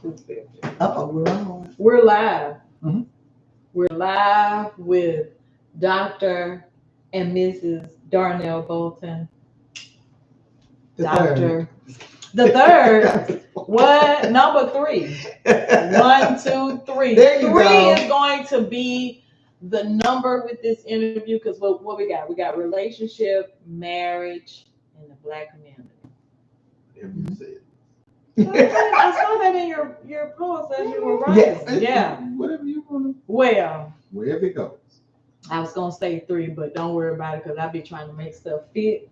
250. We're on. We're live. Mm-hmm. We're live with Dr. and Mrs. Darnell Bolton. The Doctor. The third. What? Number 3. 1, 2, 3. There you 3 go. is going to be the number with this interview because what we got? We got relationship, marriage, and the Black community. Whatever you said. I saw that in your post as you were writing. Yes. Yeah. Whatever you want to. Well, Wherever it goes. I was gonna say 3, but don't worry about it because I be trying to make stuff fit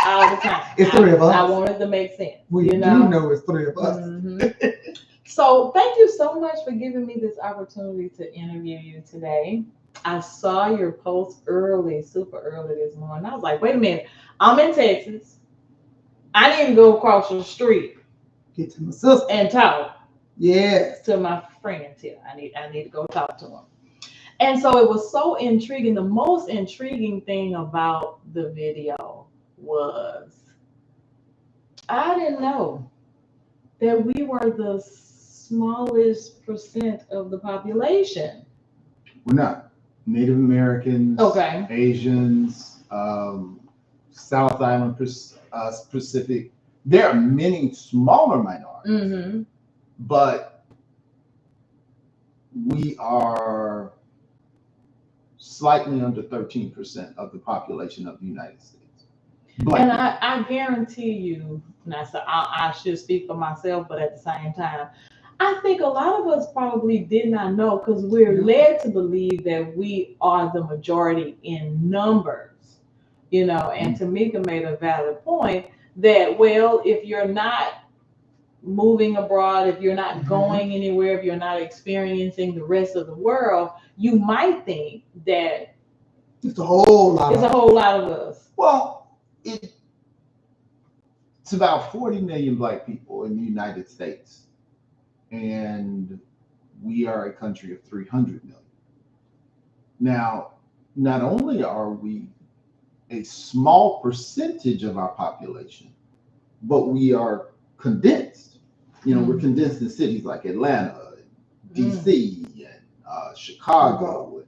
all the time. It's 3 of us. I want it to make sense. We do know it's 3 of us. Mm-hmm. So thank you so much for giving me this opportunity to interview you today. I saw your post early, super early this morning. I was like, wait a minute, I'm in Texas. I need to go across the street. Get to my sister and talk. Yes. To my friends here. I need to go talk to them. And so it was so intriguing. The most intriguing thing about the video was I didn't know that we were the smallest percent of the population. We're not. Native Americans, okay, Asians, South Island Pacific. There are many smaller minorities, but we are slightly under 13% of the population of the United States. Black and I guarantee you, I should speak for myself, but at the same time, I think a lot of us probably did not know because we're led to believe that we are the majority in numbers, and Tamika made a valid point that, well, if you're not moving abroad, if you're not going anywhere, if you're not experiencing the rest of the world, you might think that it's a whole lot of us. Well, it's about 40 million Black people in the United States, and we are a country of 300 million. Now, not only are we a small percentage of our population, but we are condensed. We're condensed in cities like Atlanta, DC, and Chicago.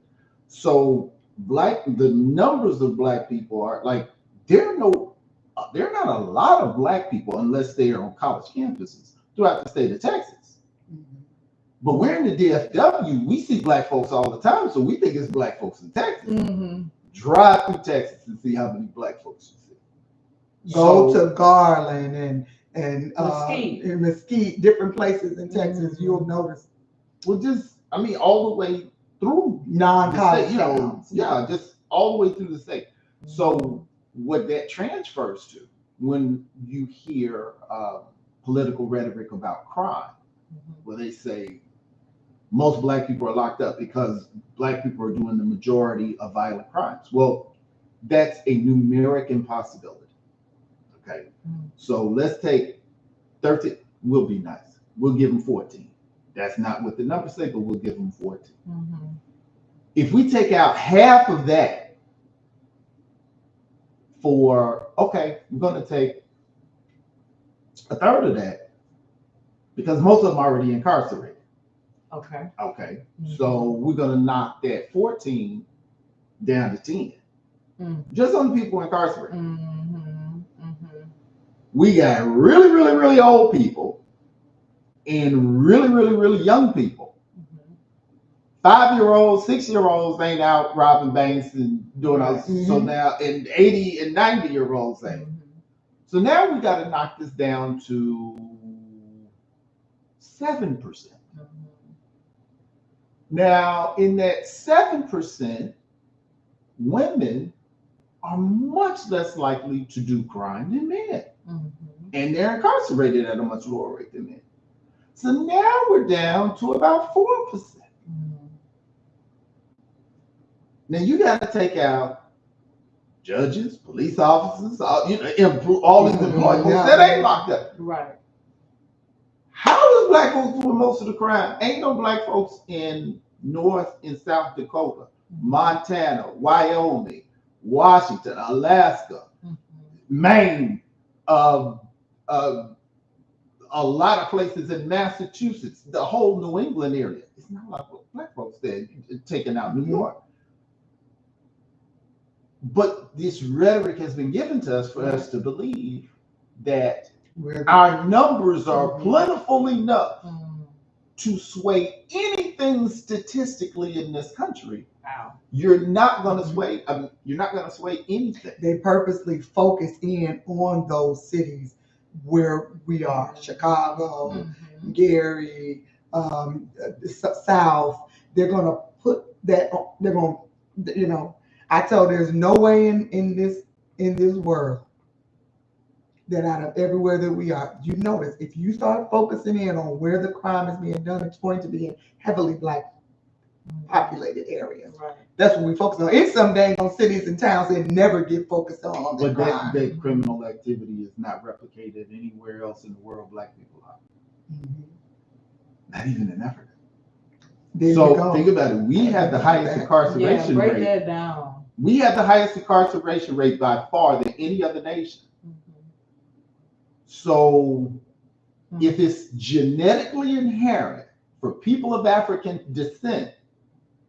So the numbers of Black people are like, there are not a lot of Black people unless they are on college campuses throughout the state of Texas. But we're in the DFW, we see Black folks all the time, so we think it's Black folks in Texas. Drive through Texas and see how many Black folks you see. Go to Garland and Mesquite, different places in Texas, you'll notice. Well, all the way through non-college towns. Just all the way through the state. So what that transfers to when you hear political rhetoric about crime, where they say most Black people are locked up because Black people are doing the majority of violent crimes. Well, that's a numeric impossibility. Okay. So let's take 13. We'll be nice. We'll give them 14. That's not what the numbers say, but we'll give them 14. If we take out half of that we're going to take a third of that because most of them are already incarcerated. Okay. So we're going to knock that 14 down to 10. Just on the people incarcerated. We got really, really, really old people and really, really, really young people. 5-year-olds, 6-year-olds ain't out robbing banks and doing all this. So now, and 80 and 90-year-olds ain't. So now we got to knock this down to 7%. Now, in that 7%, women are much less likely to do crime than men. And they're incarcerated at a much lower rate than men. So now we're down to about 4%. Now you got to take out judges, police officers, all these employees that ain't locked up. Right. How does Black folks doing most of the crime? Ain't no Black folks in North and South Dakota, Montana, Wyoming, Washington, Alaska, Maine, a lot of places in Massachusetts, the whole New England area, it's not a lot of black folks there taking out New York. But this rhetoric has been given to us for us to believe that our numbers are plentiful enough to sway anything statistically in this country. Wow. You're not going to sway. I mean, you're not going to sway anything. They purposely focus in on those cities where we are: Chicago, Gary, South. They're going to put that. They're going to, I tell there's no way in this world that out of everywhere that we are, you notice if you start focusing in on where the crime is being done, it's going to be in heavily black populated areas. Right. That's what we focus on. In some dang on cities and towns that never get focused on the crime. That criminal activity is not replicated anywhere else in the world. Black people are. Not even in Africa. So think about it. We have the highest incarceration rate. Break that down. We have the highest incarceration rate by far than any other nation. So if it's genetically inherent for people of African descent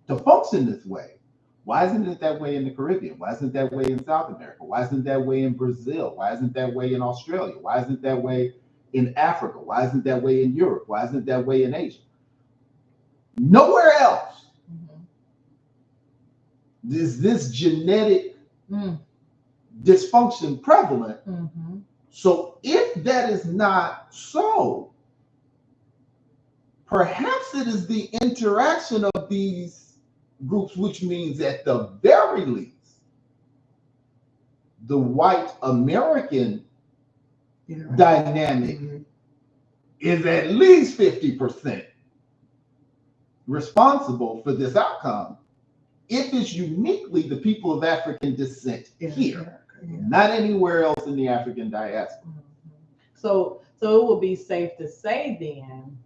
to function this way, why isn't it that way in the Caribbean? Why isn't it that way in South America? Why isn't it that way in Brazil? Why isn't it that way in Australia? Why isn't it that way in Africa? Why isn't it that way in Europe? Why isn't it that way in Asia? Nowhere else is this genetic dysfunction prevalent. So if that is not so, perhaps it is the interaction of these groups, which means at the very least, the white American dynamic is at least 50% responsible for this outcome. If it's uniquely the people of African descent here. Not anywhere else in the African diaspora. So it would be safe to say then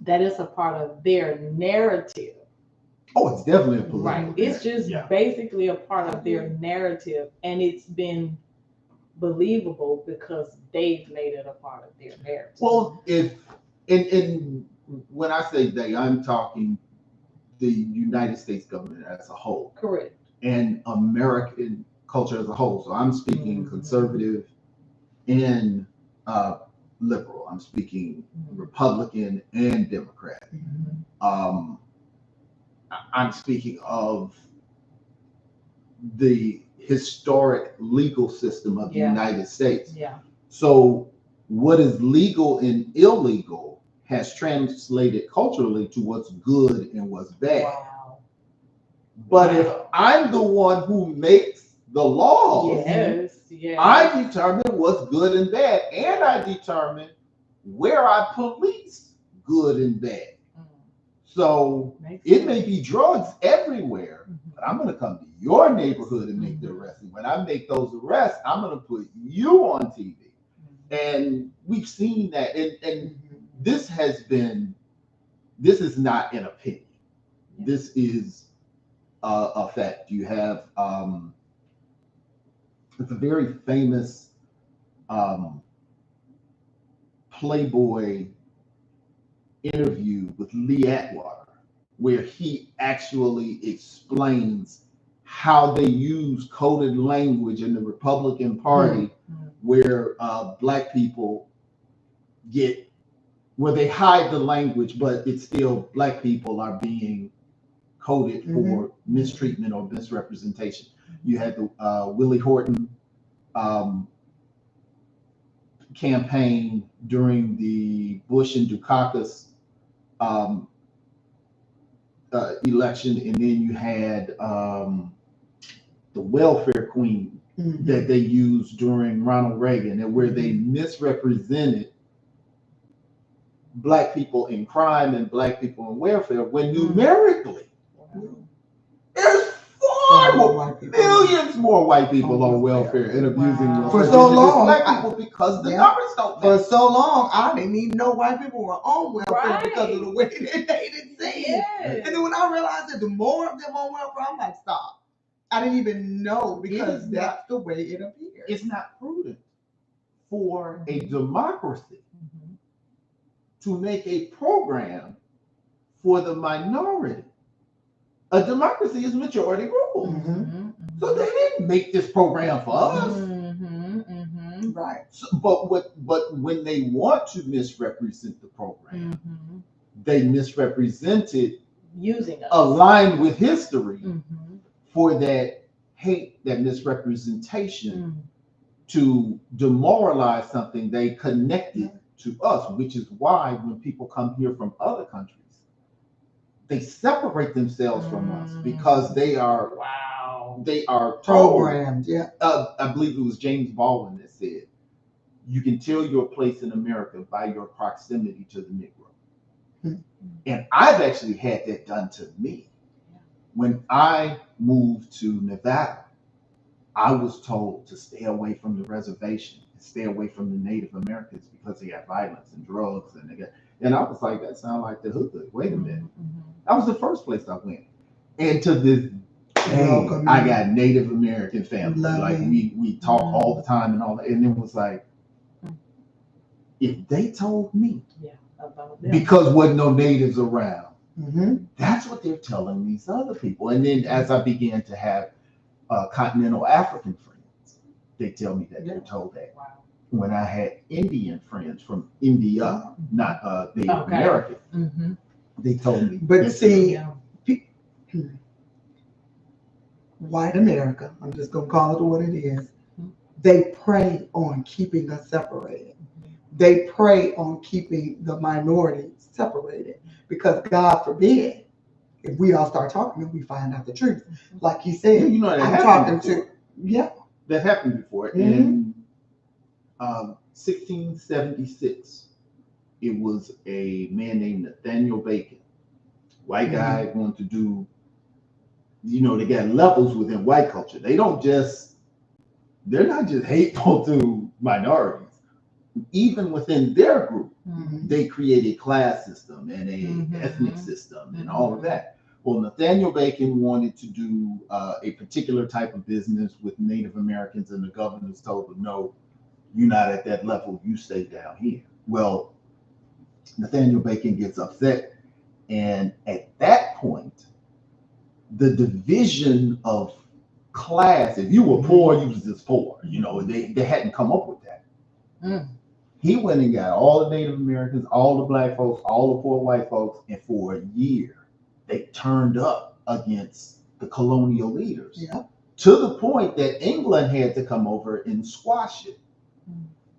that it's a part of their narrative. Oh, it's definitely a political. Right. It's just basically a part of their narrative, and it's been believable because they've made it a part of their narrative. Well, if when I say they, I'm talking the United States government as a whole. Correct. And American culture as a whole. So I'm speaking conservative and liberal. I'm speaking Republican and Democrat. I'm speaking of the historic legal system of the United States. So what is legal and illegal has translated culturally to what's good and what's bad. But if I'm the one who makes the laws, I determine what's good and bad, and I determine where I police good and bad. So it may be drugs everywhere, but I'm going to come to your neighborhood and make the arrest. And when I make those arrests, I'm going to put you on TV. And we've seen that. And this is not an opinion. This is a fact. You have it's a very famous Playboy interview with Lee Atwater, where he actually explains how they use coded language in the Republican Party, where black people where they hide the language, but it's still black people are being coded for mistreatment or misrepresentation. You had the Willie Horton campaign during the Bush and Dukakis election, and then you had the welfare queen that they used during Ronald Reagan, and where they misrepresented black people in crime and black people in welfare, when numerically there's millions more white people on welfare and abusing welfare for so long. Black people, because the numbers don't matter. For so long, I didn't even know white people were on welfare because of the way they made it seem. And then when I realized that the more of them on welfare, I'm like, stop. I didn't even know, because that's the way it appears. It's not prudent for a democracy to make a program for the minority. A democracy is majority rule. Mm-hmm. So they didn't make this program for us. Right. So, but when they want to misrepresent the program, they misrepresent it using us, aligned with history for that hate, that misrepresentation to demoralize something they connected to us, which is why when people come here from other countries, they separate themselves from us because they are programmed. Yeah. I believe it was James Baldwin that said, "You can tell your place in America by your proximity to the Negro." And I've actually had that done to me. When I moved to Nevada, I was told to stay away from the reservation and stay away from the Native Americans because they got violence and drugs and I was like, that sounds like the hood. Wait a minute. That was the first place I went. And to this day, I got Native American family. Like we talk all the time and all that. And it was like, if they told me, because wasn't no natives around, that's what they're telling these other people. And then as I began to have continental African friends, they tell me that they're told that. When I had Indian friends from India, not Native American, they told me. But see, white America, I'm just going to call it what it is, they prey on keeping us separated. They prey on keeping the minorities separated because God forbid if we all start talking and we find out the truth. Like he said, you know, I'm talking before. to, that happened before. In 1676, it was a man named Nathaniel Bacon, white guy, wanted to do, they got levels within white culture. They're not just hateful to minorities. Even within their group, they create a class system and a ethnic system and all of that. Well, Nathaniel Bacon wanted to do a particular type of business with Native Americans, and the governors told him, no, you're not at that level, you stay down here. Well, Nathaniel Bacon gets upset, and at that point, the division of class, if you were poor, you was just poor. They hadn't come up with that. He went and got all the Native Americans, all the black folks, all the poor white folks, and for a year, they turned up against the colonial leaders to the point that England had to come over and squash it.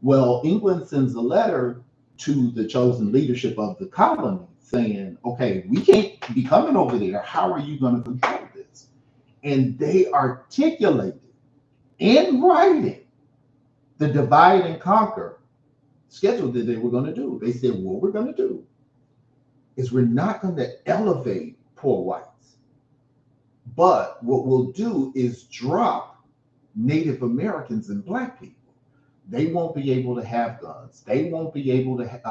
Well, England sends a letter to the chosen leadership of the colony saying, okay, we can't be coming over there. How are you going to control this? And they articulated in writing the divide and conquer schedule that they were going to do. They said, what we're going to do is we're not going to elevate poor whites, but what we'll do is drop Native Americans and black people. They won't be able to have guns. They won't be able to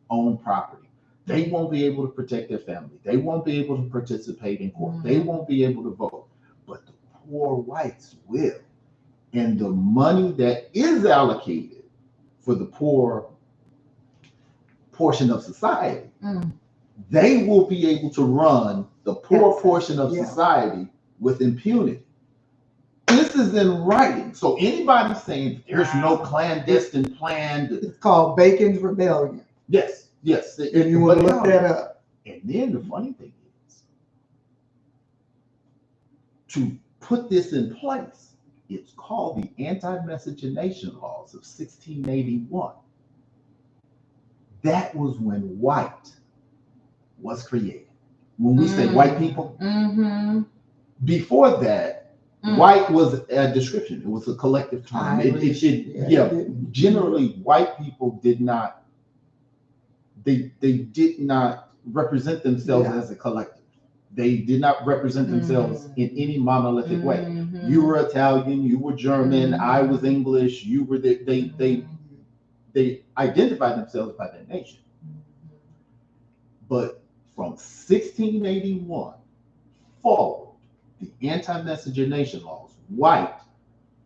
own property. They won't be able to protect their family. They won't be able to participate in court. They won't be able to vote, but the poor whites will. And the money that is allocated for the poor portion of society, they will be able to run the poor portion of society with impunity. This is in writing. So anybody saying there's no clandestine plan. It's called Bacon's Rebellion. Yes. And you want to look that up. And then the funny thing is, to put this in place, it's called the Anti-Miscegenation Laws of 1681. That was when white was created. When we say white people, before that, white was a description. It was a collective term. Generally, white people did not, they did not represent themselves as a collective. They did not represent themselves in any monolithic way. You were Italian, you were German, I was English, you were they identified themselves by their nation. But from 1681 forward, the Anti-Miscegenation Laws, white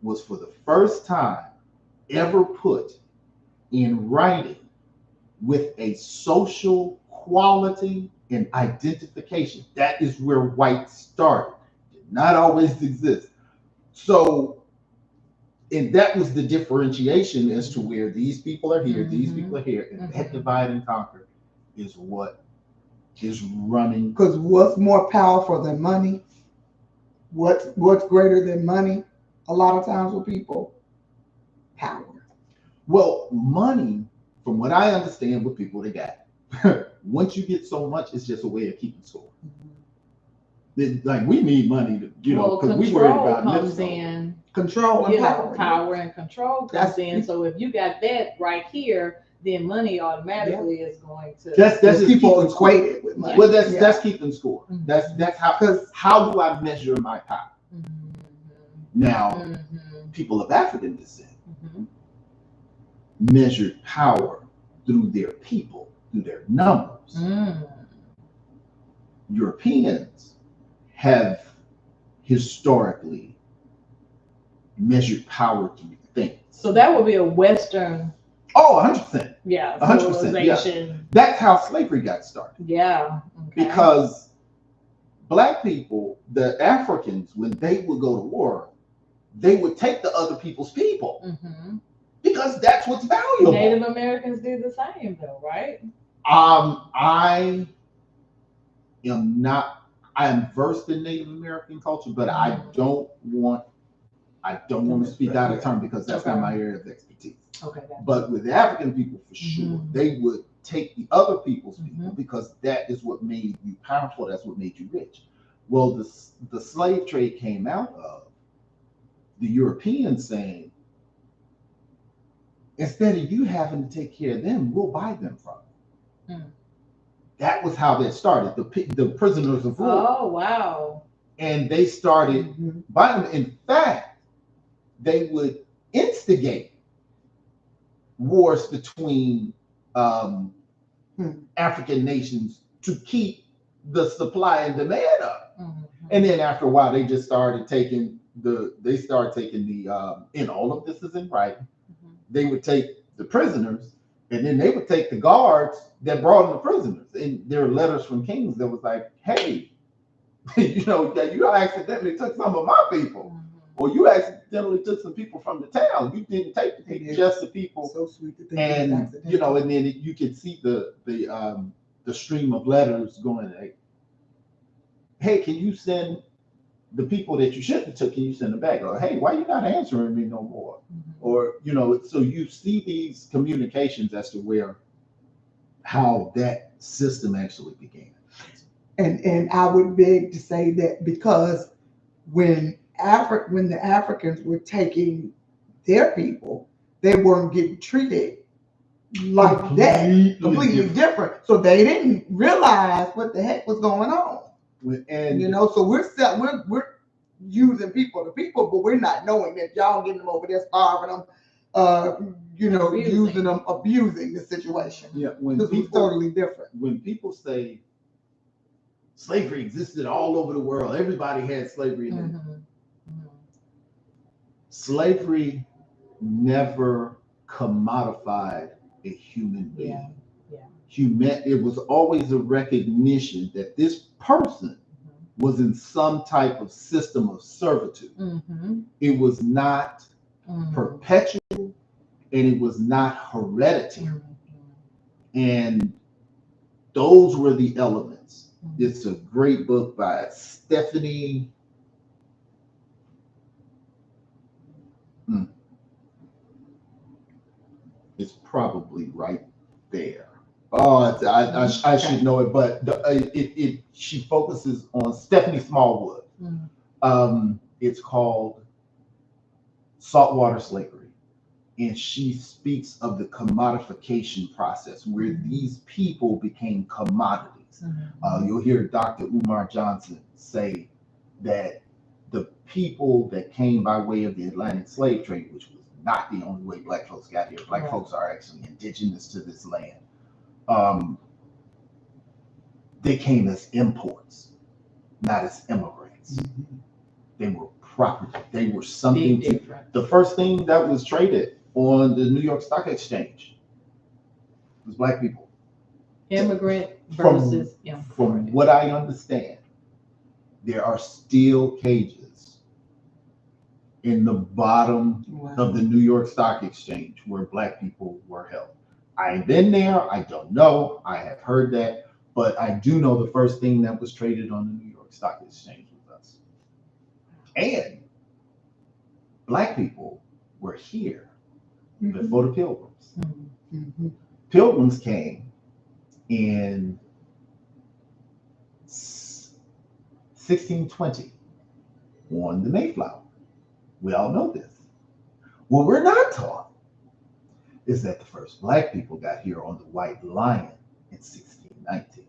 was for the first time ever put in writing with a social quality and identification. That is where white started. Did not always exist. So, and that was the differentiation as to where these people are here, these people are here, and that divide and conquer is what is running. Because what's more powerful than money? What's greater than money? A lot of times with people, power. Well, money, from what I understand, with people they got. Once you get so much, it's just a way of keeping score. Like we need money to, because we worried about comes in. Control and power and control comes in. So if you got that right here, then money automatically is going to. That's just people equated with money. Well, that's keeping score. That's how do I measure my power? Now, people of African descent measured power through their people, through their numbers. Europeans have historically measured power through things. So that would be a Western. Oh, 100%. Yeah, 100%. Yeah. That's how slavery got started. Yeah. Okay. Because Black people, the Africans, when they would go to war, they would take the other people's people because that's what's valuable. Native Americans do the same, though, right? I am versed in Native American culture, but I don't want to speak out of turn because that's not my area of expertise. Okay. But with the African people, for sure, they would take the other people's people because that is what made you powerful. That's what made you rich. Well, the slave trade came out of the Europeans saying, instead of you having to take care of them, we'll buy them from them. That was how that started. The prisoners of war. Oh, wow. And they started buying them. In fact, they would instigate wars between African nations to keep the supply and demand up. And then after a while, they just started taking and all of this is in writing. They would take the prisoners, and then they would take the guards that brought in the prisoners. And there are letters from kings that was like, hey, that you accidentally took some of my people, or you accidentally took some people from the town. You didn't take the people, just the people. So sweet to think. And and then you could see the stream of letters going like, hey, can you send the people that you shouldn't have took, can you send them back? Or hey, why are you not answering me no more? Or so you see these communications as to how that system actually began. And I would beg to say that because when the Africans were taking their people, they weren't getting treated like completely different. So they didn't realize what the heck was going on. And so we're using people, but we're not knowing that y'all getting them over there, starving them, using them, abusing the situation. Yeah, this is totally different. When people say slavery existed all over the world, everybody had slavery in it. Slavery never commodified a human being. It was always a recognition that this person was in some type of system of servitude. It was not perpetual, and it was not hereditary. And those were the elements. It's a great book by Stephanie. It's probably right there. Oh, I should know it, but she focuses on Stephanie Smallwood. It's called Saltwater Slavery, and she speaks of the commodification process where these people became commodities. You'll hear Dr. Umar Johnson say that the people that came by way of the Atlantic slave trade, which was not the only way Black folks got here. Black folks are actually indigenous to this land. They came as imports, not as immigrants. They were property. They were something. The first thing that was traded on the New York Stock Exchange Because black people, Immigrant from versus imported. what I understand, there are still cages in the bottom of the New York Stock Exchange where black people were held. I ain't been there. I don't know. I have heard that, but I do know the first thing that was traded on the New York Stock Exchange was us. And black people were here before the Pilgrims. Mm-hmm. Pilgrims came in 1620 on the Mayflower. We all know this. What we're not taught is that the first black people got here on the White Lion in 1619.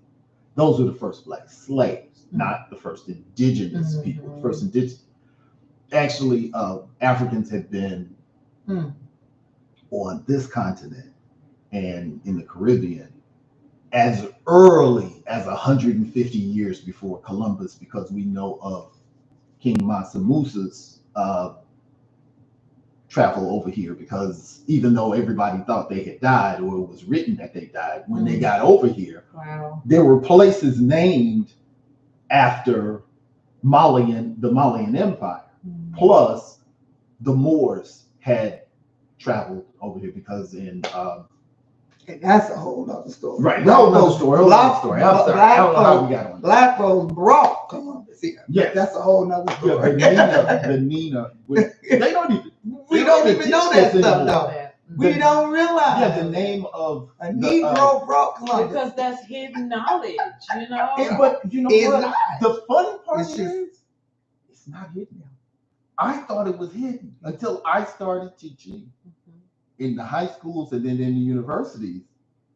Those were the first black slaves, not the first indigenous people. The first indigenous. Actually, Africans had been on this continent and in the Caribbean as early as 150 years before Columbus, because we know of King Mansa Musa's travel over here, because even though everybody thought they had died, or it was written that they died, when they got over here, there were places named after the Malian Empire. Plus, the Moors had traveled over here, because in and that's a whole nother story. Right, no story. I'm sorry. I don't know how we got on. Black folks brought Columbus here. Yes, that's a whole nother story. The Nina. They don't even. We don't even know that stuff though. We don't realize. Yeah, the name of a Negro brought Columbus. Because that's hidden knowledge, you know. But you know what? Not. The funny part is, it's not hidden. I thought it was hidden until I started teaching in the high schools and then in the universities.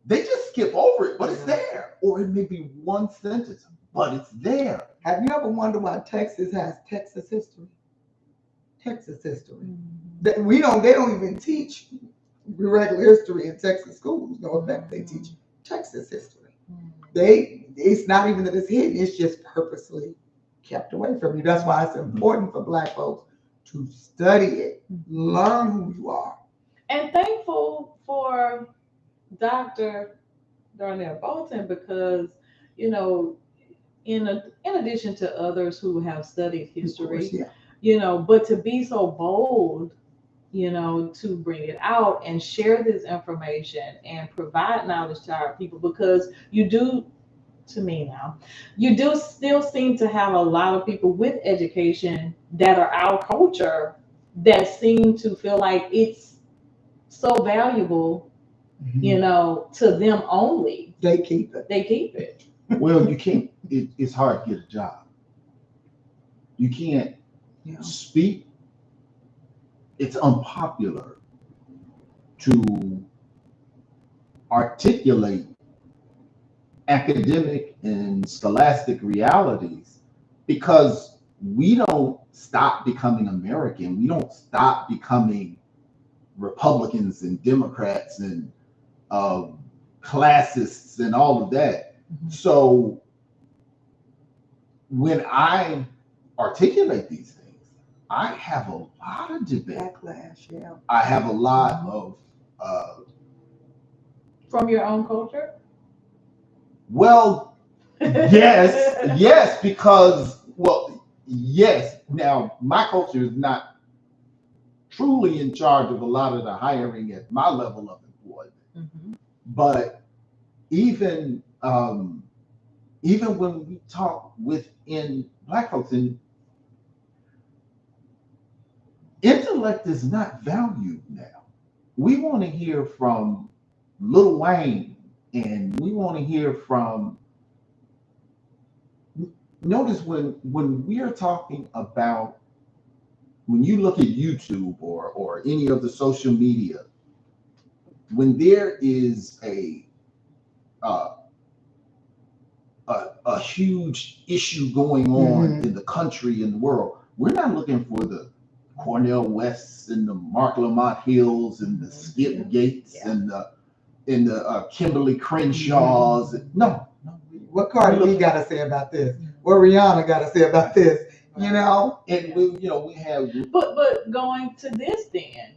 They just skip over it, but it's there. Or it may be one sentence, but it's there. Have you ever wondered why Texas has Texas history? Texas history. They don't even teach regular history in Texas schools. No effect. They teach Texas history. It's not even that it's hidden, it's just purposely kept away from you. That's why it's important for black folks to study it, learn who you are. And thankful for Dr. Darnell Bolton, because, you know, in addition to others who have studied history, you know, but to be so bold, you know, to bring it out and share this information and provide knowledge to our people, because you do, to me now, you do still seem to have a lot of people with education that are our culture that seem to feel like it's so valuable, you know, to them only. They keep it. They keep it. Well, you can't. It's hard to get a job. You can't speak. It's unpopular to articulate academic and scholastic realities, because we don't stop becoming American. We don't stop becoming Republicans and Democrats and classists and all of that. So when I articulate these things, I have a lot of debate. Backlash, I have a lot of from your own culture. Well, yes, because yes. Now my culture is not truly in charge of a lot of the hiring at my level of employment, but even when we talk within black folks, and intellect is not valued now. We want to hear from Lil Wayne, and we want to hear from. Notice when we are talking about, when you look at YouTube or any of the social media, when there is a huge issue going on in the country and the world, we're not looking for the Cornel Wests and the Mark Lamont Hills and the Skip Gates and the Kimberly Crenshaws. No. What Cardi B got to say about this? What Rihanna got to say about this? You know, and we have. But going to this then,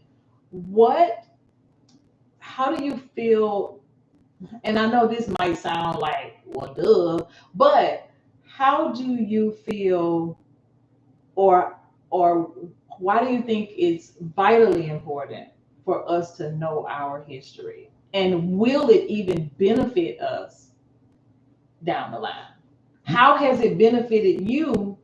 how do you feel And I know this might sound like, well, duh, but how do you feel, or why do you think it's vitally important for us to know our history? And will it even benefit us down the line? How has it benefited you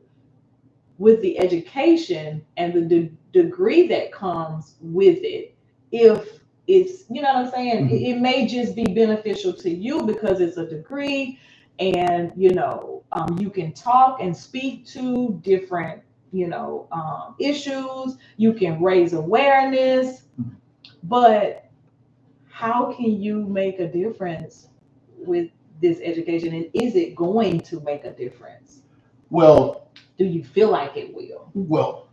with the education and the degree that comes with it? If it's, you know what I'm saying, it may just be beneficial to you because it's a degree, and you can talk and speak to different issues, you can raise awareness, but how can you make a difference with this education, and is it going to make a difference? Well, do you feel like it will? Well,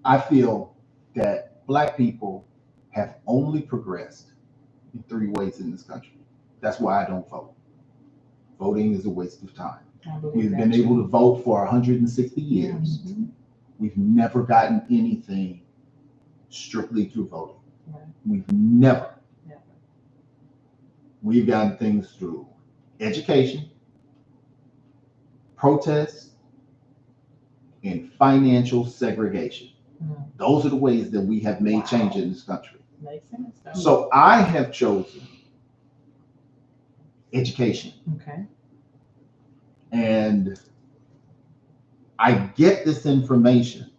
I feel that Black people have only progressed in 3 ways in this country. That's why I don't vote. Voting is a waste of time. We've been able to vote for 160 years. Mm-hmm. We've never gotten anything strictly through voting. Right. We've never. We've gotten things through education, protests, and financial segregation. Mm-hmm. Those are the ways that we have made change in this country. Makes sense. So I have chosen education. Okay. And I get this information.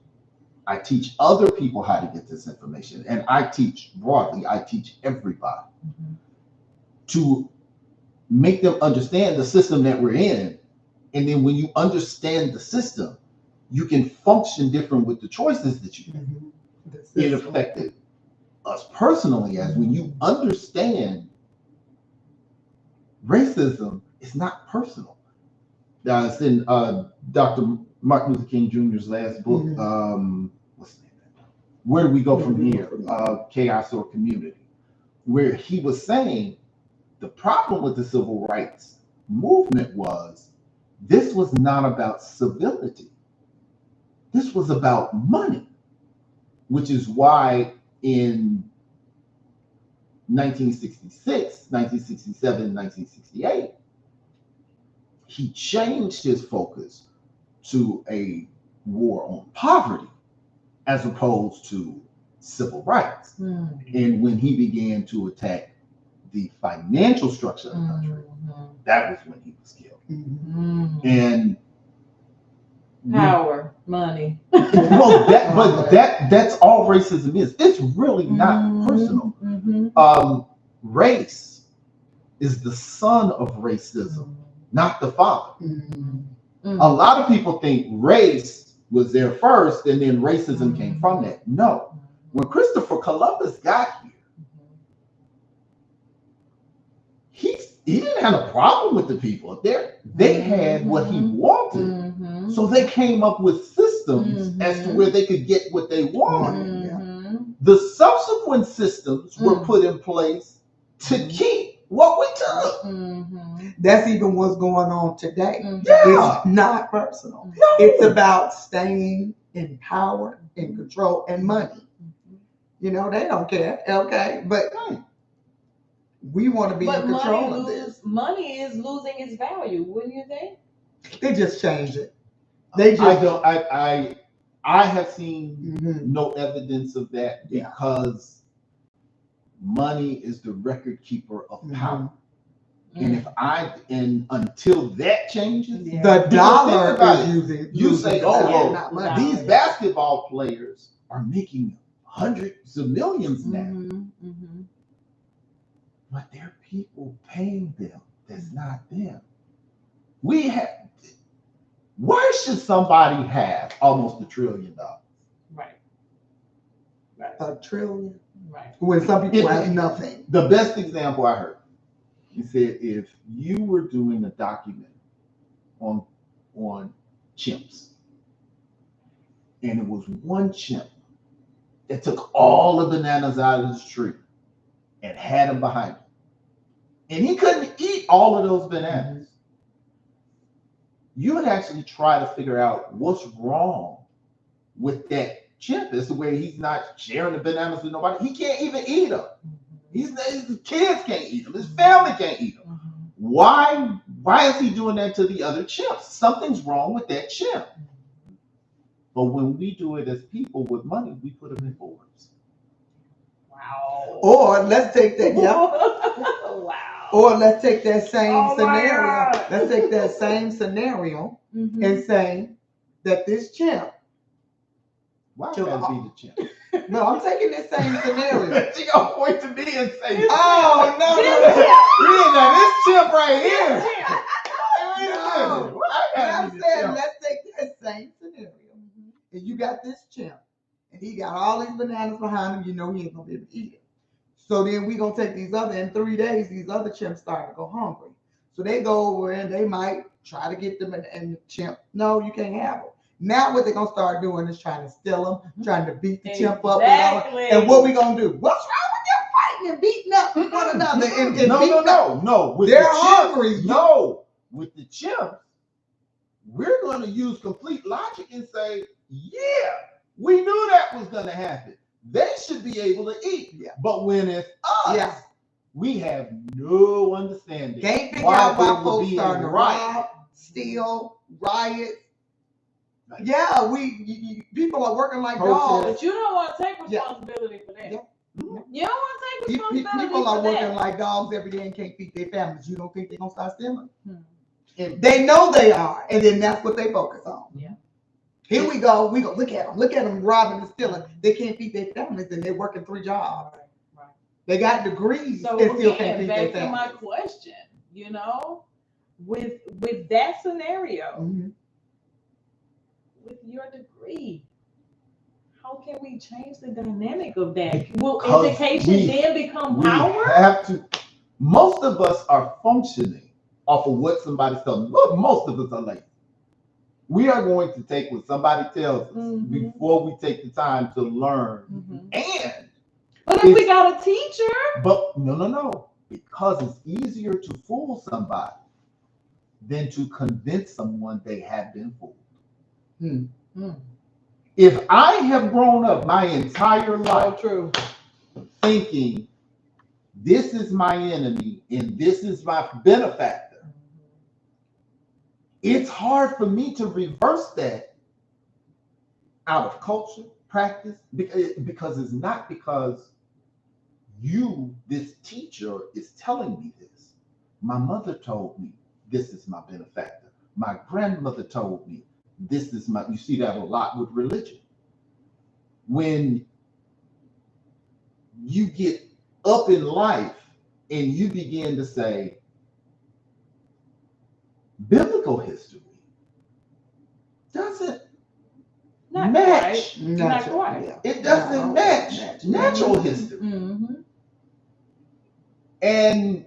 I teach other people how to get this information. And I teach broadly, I teach everybody to make them understand the system that we're in. And then when you understand the system, you can function different with the choices that you make. It affected us personally, as when you understand racism is not personal. Now, it's in Dr. Martin Luther King Jr.'s last book, what's the name of that? Where Do We Go From Here? Chaos or Community, where he was saying the problem with the civil rights movement was this was not about civility. This was about money, which is why in 1966, 1967, 1968, he changed his focus to a war on poverty as opposed to civil rights. And when he began to attack the financial structure of the country, that was when he was killed. And power, money. Well, that's all racism is. It's really not personal. Race is the son of racism, not the father. A lot of people think race was there first and then racism came from that. No. When Christopher Columbus got here, he didn't have a problem with the people up there. They had what he wanted. So they came up with systems as to where they could get what they wanted. The subsequent systems were put in place to keep what we took. That's even what's going on today. Yeah. It's not personal. No. It's about staying in power, in control, and money. They don't care. Okay, but we want to be in control of this. Money is losing its value, wouldn't you think? They just changed it. I have seen no evidence of that because money is the record keeper of power. And until that changes, the dollar is using. You say, these basketball players are making hundreds of millions now. But there are people paying them that's not them. Why should somebody have almost $1 trillion? Right. $1 trillion? Right. When some people have nothing. The best example I heard, he said, if you were doing a document on chimps, and it was one chimp that took all the bananas out of his tree and had them behind him, and he couldn't eat all of those bananas, you would actually try to figure out what's wrong with that chimp as to where he's not sharing the bananas with nobody. He can't even eat them. His kids can't eat them. His family can't eat them. Why is he doing that to the other chimps? Something's wrong with that chimp. But when we do it as people with money, we put them in boards. Wow. Or let's take that. Yep. Wow. Or let's take that same Oh my scenario. God. Let's take that same scenario and say that this chimp. Why would that be the chimp? No, I'm taking this same scenario. She gonna point to me and say, "Oh no, this chimp right here." No. And I'm saying, let's take that same scenario. And you got this chimp, and he got all these bananas behind him. You know he ain't gonna be able to eat it. So then we gonna take these other. In 3 days, these other chimps start to go hungry. So they go over and they might try to get them, and the chimp, no, you can't have them. Now what they're gonna start doing is trying to steal them, trying to beat the chimp up. And what we gonna do? What's wrong with them fighting and beating up one another? And No. With they're the hungry. Chimps, no, with the chimps, we're gonna use complete logic and say, yeah, we knew that was gonna happen. They should be able to eat. Yeah. But when it's us, we have no understanding. Can't figure out why folks starting to rob, steal, riot. Yeah, people are working like dogs. But you don't want to take responsibility for that. Yeah. You don't want to take responsibility People are for working that. like dogs every day and can't feed their families. You don't think they're gonna start stealing? And they know they are, and then that's what they focus on. Yeah. Here we go. We go look at them robbing and stealing. They can't feed their families, and they're working 3 jobs. Right. They got degrees so and still can't feed their back to my question, with that scenario, with your degree, how can we change the dynamic of that? Will education then become power? Most of us are functioning off of what somebody's telling us. Look, most of us are lazy. We are going to take what somebody tells us before we take the time to learn. But if we got a teacher. But no. Because it's easier to fool somebody than to convince someone they have been fooled. If I have grown up my entire life thinking this is my enemy and this is my benefactor, it's hard for me to reverse that out of culture, practice, because it's not because this teacher, is telling me this. My mother told me this is my benefactor. My grandmother told me this is my, you see that a lot with religion. When you get up in life and you begin to say, biblical history doesn't match. Not quite. It doesn't match natural history. And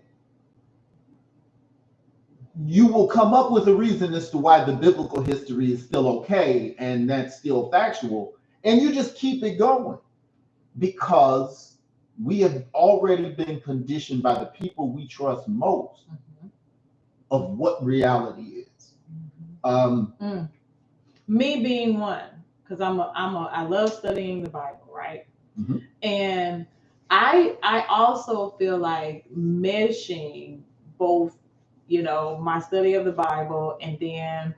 you will come up with a reason as to why the biblical history is still okay and that's still factual. And you just keep it going because we have already been conditioned by the people we trust most of what reality is. Me being one, because I love studying the Bible, right? And I also feel like meshing both, my study of the Bible and then,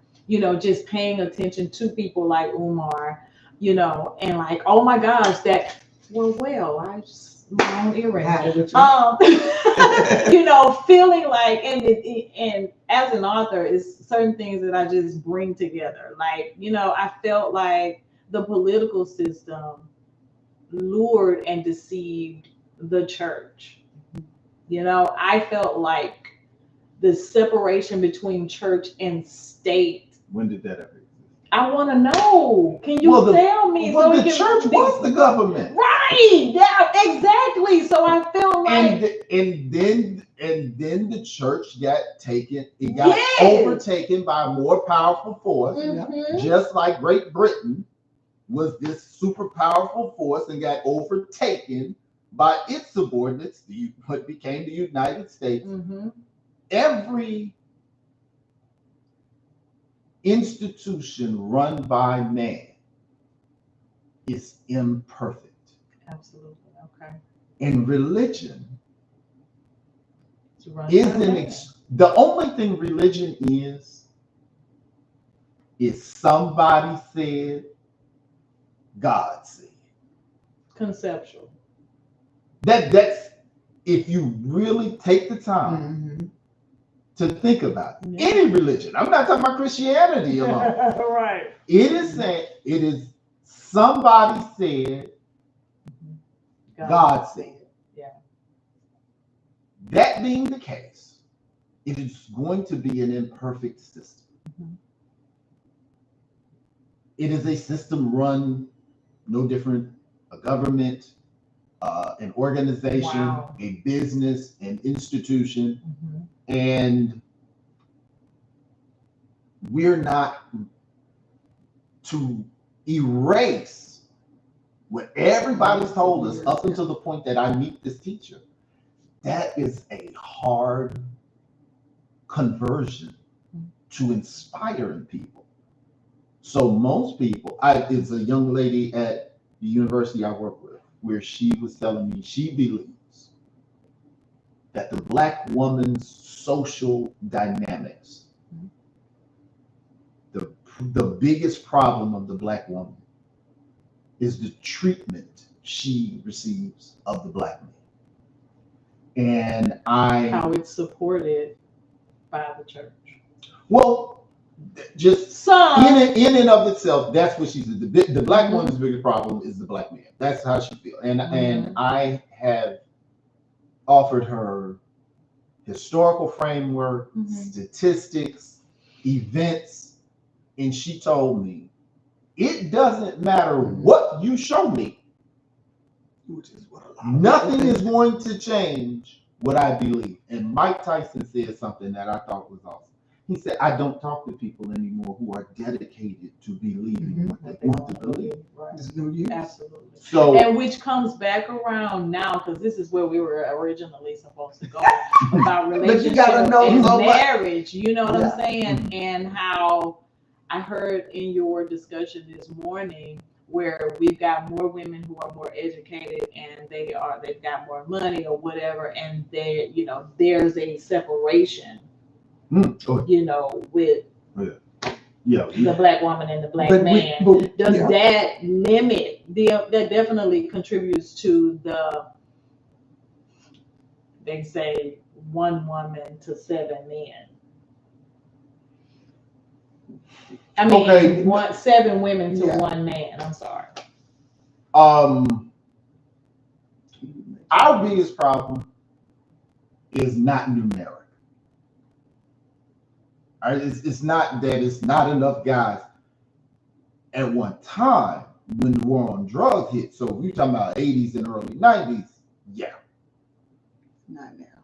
just paying attention to people like Umar, and like, oh my gosh, I just my own earring. Feeling like, and as an author, it's certain things that I just bring together. Like, I felt like the political system lured and deceived the church. I felt like the separation between church and state. When did that ever exist? I want to know. Can you tell me? Well, the church was the government. Right. Yeah, exactly. So I feel like and then the church got taken. It got overtaken by a more powerful force, just like Great Britain was this super powerful force and got overtaken by its subordinates, what became the United States. Every institution run by man is imperfect. Absolutely. Okay. And religion the only thing religion is somebody said, God said. Conceptual. That's if you really take the time to think about it. Any religion. I'm not talking about Christianity alone. Right. It is saying it is somebody said, God said. Yeah. That being the case, it is going to be an imperfect system. It is a system run no different, a government, an organization, a business, an institution, and we're not to erase what everybody's told us up until the point that I meet this teacher. That is a hard conversion to inspire in people. So most people, it's a young lady at the university I work with, where she was telling me she believes that the Black woman's social dynamics, the biggest problem of the Black woman is the treatment she receives of the Black man. And how it's supported by the church. Well, just in and of itself, that's what she said. The Black woman's biggest problem is the Black man. That's how she feels. And I have offered her historical framework, statistics, events, and she told me, it doesn't matter what you show me, which is what nothing is going to change what I believe. And Mike Tyson said something that I thought was awesome. He said, I don't talk to people anymore who are dedicated to believing what they want to believe. Right. Absolutely. So, and which comes back around now, because this is where we were originally supposed to go about relationship and marriage. You know what I'm saying? And how I heard in your discussion this morning where we've got more women who are more educated and they've got more money or whatever, and there's a separation. With the Black woman and the Black man. Does that limit that definitely contributes to they say 1 woman to 7 men. I mean 7 women to 1 man. I'm sorry. Our biggest problem is not numeric. It's not that it's not enough guys. At one time, when the war on drugs hit, so we're talking about 80s and early 90s, not now.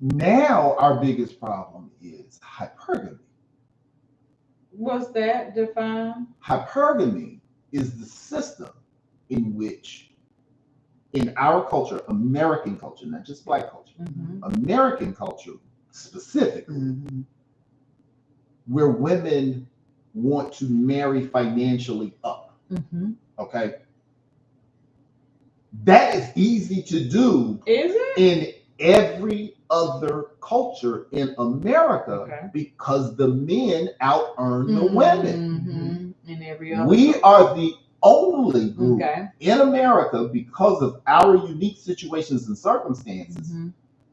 Now, our biggest problem is hypergamy. What's that defined? Hypergamy is the system in which, in our culture, American culture, not just Black culture, American culture specifically, where women want to marry financially up. Okay. That is easy to do. Is it? In every other culture in America, because the men out earn the women. In every other we are the only group in America, because of our unique situations and circumstances,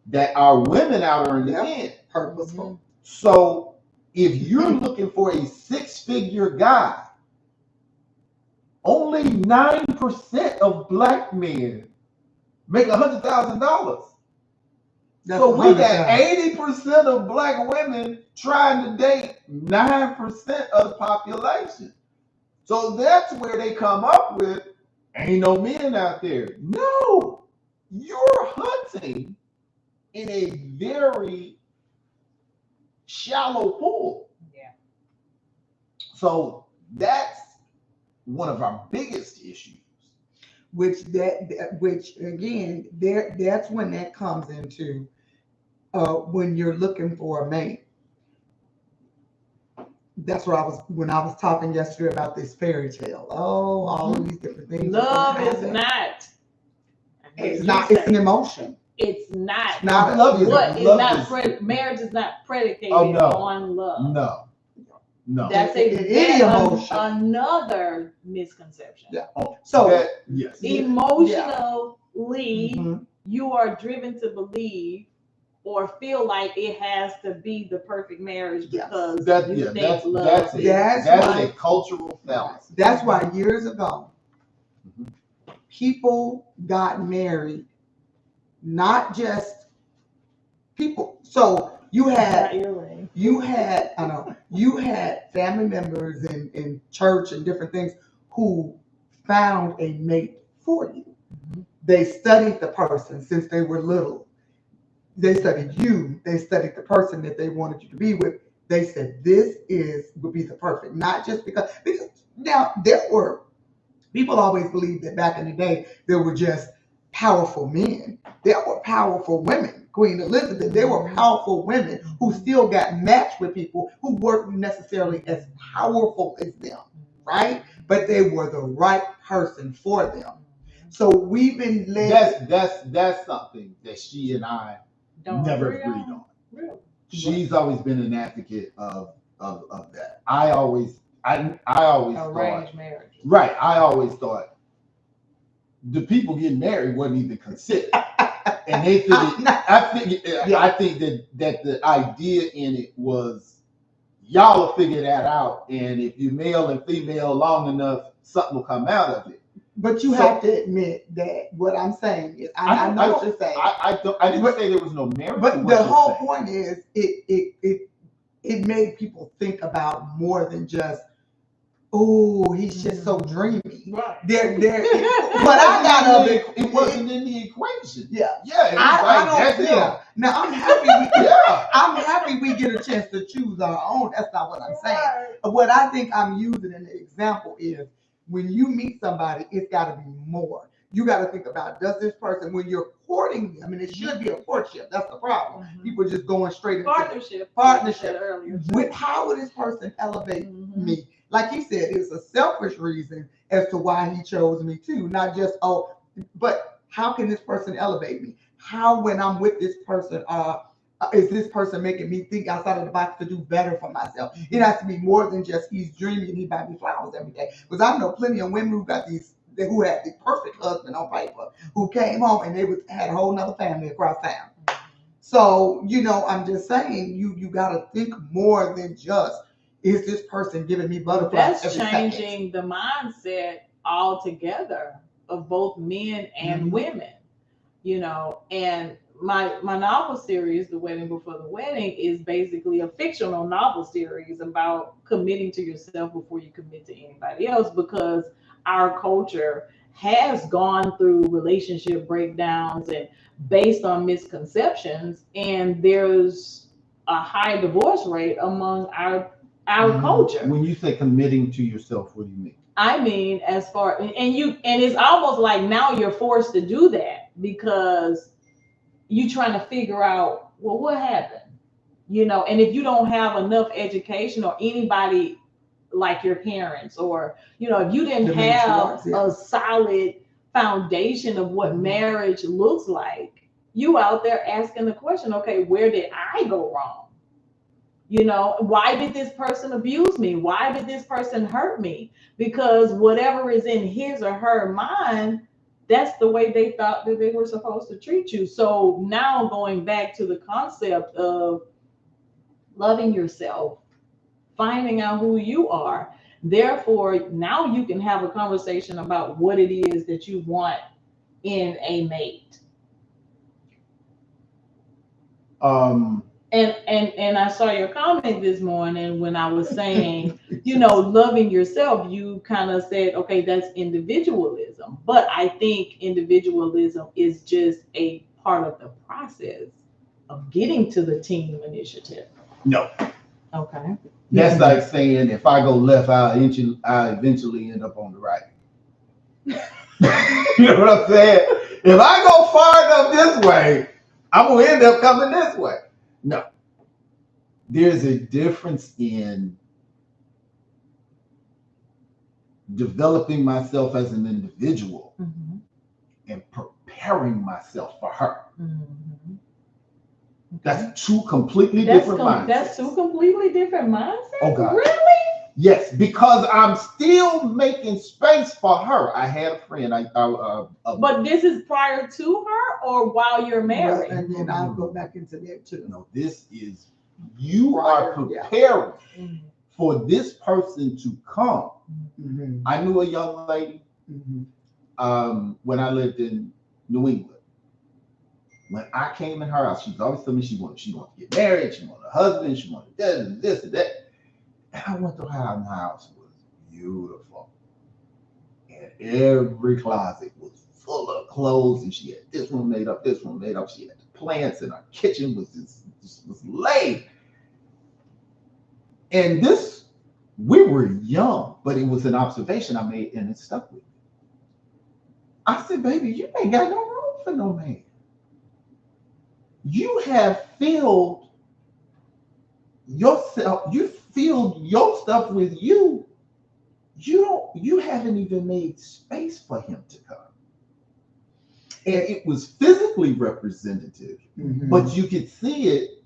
that our women out earn the men. Purposeful. So if you're looking for a 6-figure guy, only 9% of Black men make $100,000. So we got 80% of Black women trying to date 9% of the population. So that's where they come up with, ain't no men out there. No, you're hunting in a very shallow pool. So that's one of our biggest issues. Which again, that's when that comes into when you're looking for a mate. That's what when I was talking yesterday about this fairy tale. All of these different things. Love is not. It's not. It's an emotion. it's not. Now, love is What is love not marriage is not predicated Oh, no. on love. No. That's any emotion. another misconception. Yeah. So yes. Emotionally, Mhm. you are driven to believe or feel like it has to be the perfect marriage Yes. because That's you think that's love. that's a, That's that's why- a cultural fallacy. That's why years ago, Mhm. people got married, not just people. So you had family members in church and different things who found a mate for you. Mhm. They studied the person since they were little. They studied you. They studied the person that they wanted you to be with. They said would be the perfect, not just because now there were people always believed that back in the day there were just powerful men. There were powerful women. Queen Elizabeth, there were powerful women who still got matched with people who weren't necessarily as powerful as them, right? But they were the right person for them. So we've been led. That's something that she and I never agreed on. Really? She's always been an advocate of that. I always thought Arranged marriage. right. I always thought the people getting married wasn't even considered, and they figured. I think that the idea in it was y'all will figure that out, and if you're male and female long enough, something will come out of it. But you have to admit that what I'm saying is, I know what you're saying. I didn't say there was no marriage. But the whole point is, it made people think about more than just, oh, he's just so dreamy. Right. What I got of it wasn't in the equation. Yeah. Yeah. I don't feel. Now I'm happy. I'm happy we get a chance to choose our own. That's not what I'm saying. Right. What I think I'm using an example is when you meet somebody, it's got to be more. You got to think about, does this person, when you're courting them, and it should be a courtship, that's the problem. Mhm. People just going straight into Partnership. Earlier. How would this person elevate Mhm. me? Like he said, it's a selfish reason as to why he chose me too, not just, but how can this person elevate me? How, when I'm with this person, is this person making me think outside of the box to do better for myself? It has to be more than just he's dreaming and he buy me flowers every day. Because I know plenty of women who had the perfect husband on paper, who came home and had a whole nother family across town. So, I'm just saying, you got to think more than just, is this person giving me butterflies? That's changing the mindset altogether of both men and women, and my novel series, The Wedding Before the Wedding, is basically a fictional novel series about committing to yourself before you commit to anybody else, because our culture has gone through relationship breakdowns and based on misconceptions, and there's a high divorce rate among our culture. When you say committing to yourself, what do you mean? I mean, as far and it's almost like now you're forced to do that because you trying to figure out, well, what happened, and if you don't have enough education or anybody like your parents, or if you didn't have a solid foundation of what marriage looks like, you out there asking the question, okay, where did I go wrong? Why did this person abuse me? Why did this person hurt me? Because whatever is in his or her mind, that's the way they thought that they were supposed to treat you. So now going back to the concept of loving yourself, finding out who you are. Therefore, now you can have a conversation about what it is that you want in a mate. And I saw your comment this morning when I was saying, loving yourself, you kind of said, okay, that's individualism. But I think individualism is just a part of the process of getting to the team initiative. No. Okay. That's like saying if I go left, I'll eventually end up on the right. You know what I'm saying? If I go far enough this way, I'm going to end up coming this way. No. There's a difference in developing myself as an individual and preparing myself for her. Mm-hmm. That's two completely different mindsets. That's two completely different mindsets? Oh, God. Really? Yes, because I'm still making space for her. I had a friend. But this is prior to her or while you're married? And then I'll go back into that too. No, this is you are preparing for this person to come. Mm-hmm. I knew a young lady when I lived in New England. When I came in her house, she was always telling me she wanted to get married, she wanted a husband, she wanted this and this and that. And I went to her house, and the house was beautiful. And every closet was full of clothes, and she had this one made up, this one made up. She had the plants, and her kitchen was was laid. And this, we were young, but it was an observation I made, and it stuck with me. I said, baby, you ain't got no room for no man. You have filled yourself, you filled your stuff with you. You haven't even made space for him to come. And it was physically representative, but you could see it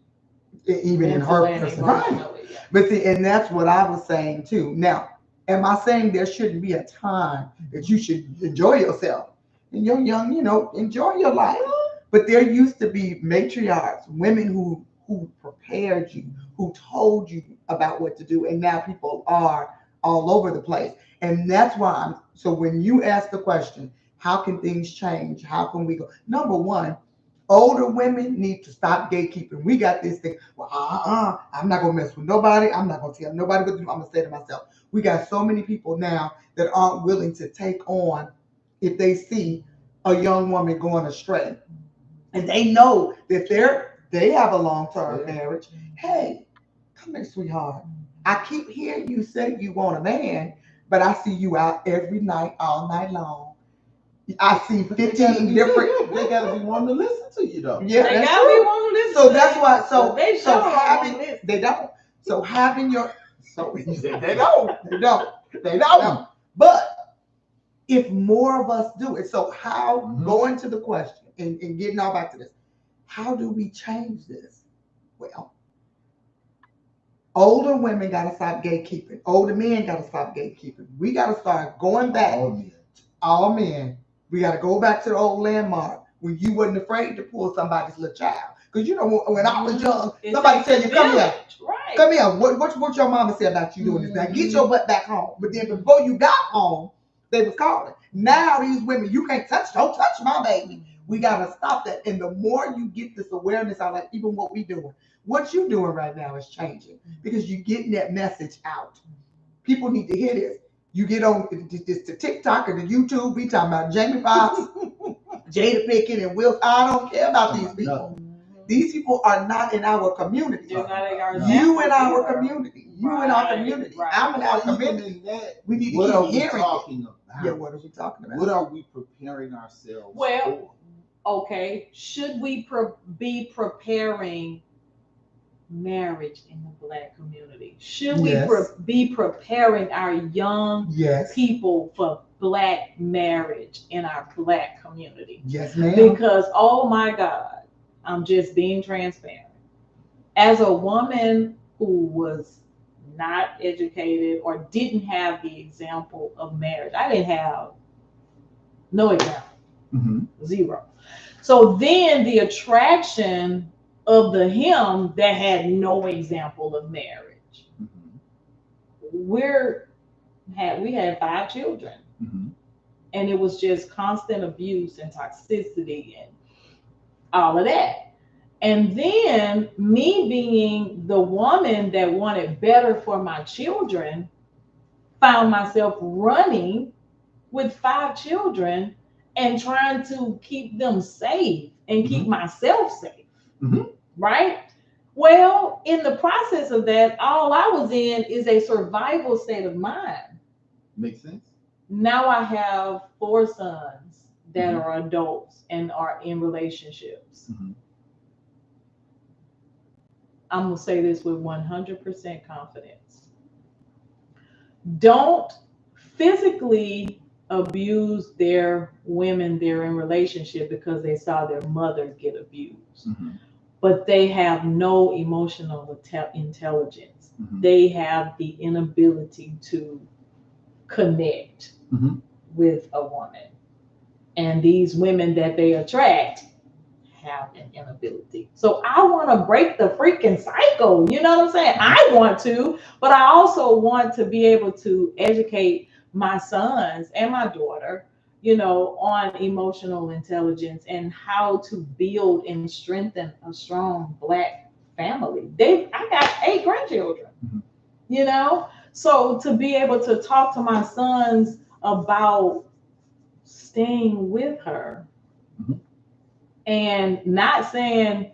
even in her personality. But see, and that's what I was saying too. Now, am I saying there shouldn't be a time that you should enjoy yourself? And you're young, enjoy your life. But there used to be matriarchs, women who prepared you, who told you about what to do, and now people are all over the place. And that's why so when you ask the question, how can things change? How can we go? Number one, older women need to stop gatekeeping. We got this thing. Well, I'm not gonna mess with nobody. I'm not gonna tell nobody what to do. I'm gonna say to myself. We got so many people now that aren't willing to take on if they see a young woman going astray. And they know that they have a long-term marriage. Hey, come here, sweetheart. I keep hearing you say you want a man, but I see you out every night, all night long. I see 15 different. They gotta be wanting to listen to you, though. Yeah, they gotta be wanting to listen. So that's why. So they having they don't. So having your they don't. But if more of us do it, so how going to the question and getting all back to this, how do we change this? Well, older women gotta stop gatekeeping. Older men gotta stop gatekeeping. We gotta start going back. All men. We gotta go back to the old landmark when you wasn't afraid to pull somebody's little child. Because when I was young, somebody tell you, come here. Right. Come here. What your mama said about you doing this? Now get your butt back home. But then before you got home, they was calling. Now these women, you can't don't touch my baby. We gotta stop that. And the more you get this awareness out, like even what we doing, what you doing right now is changing because you're getting that message out. People need to hear this. You get on the TikTok or the YouTube, we talking about Jamie Foxx, Jada Pinkett, and Will. I don't care about these people. These people are not in our community. You in our community. You in our community. I'm in our community. We need to keep hearing it. Yeah, what are we talking about? What are we preparing ourselves for? Okay. Should we be preparing marriage in the Black community? Should we be preparing our young people for Black marriage in our Black community? Yes, ma'am. Because, oh my God, I'm just being transparent. As a woman who was not educated or didn't have the example of marriage, I didn't have no example, zero. So then the attraction of the him that had no example of marriage. We had 5 children, and it was just constant abuse and toxicity and all of that. And then me being the woman that wanted better for my children, found myself running with 5 children and trying to keep them safe and keep myself safe. Right? Well, in the process of that, all I was in is a survival state of mind. Makes sense. Now I have 4 sons that are adults and are in relationships. I'm going to say this with 100% confidence. Don't physically abuse their women they're in relationship because they saw their mother get abused. Mm-hmm. But they have no emotional intelligence. Mm-hmm. They have the inability to connect Mm-hmm. with a woman. And these women that they attract have an inability. So I want to break the freaking cycle. You know what I'm saying? I want to, but I also want to be able to educate my sons and my daughter, on emotional intelligence and how to build and strengthen a strong Black family. I got 8 grandchildren, so to be able to talk to my sons about staying with her. Mm-hmm. And not saying,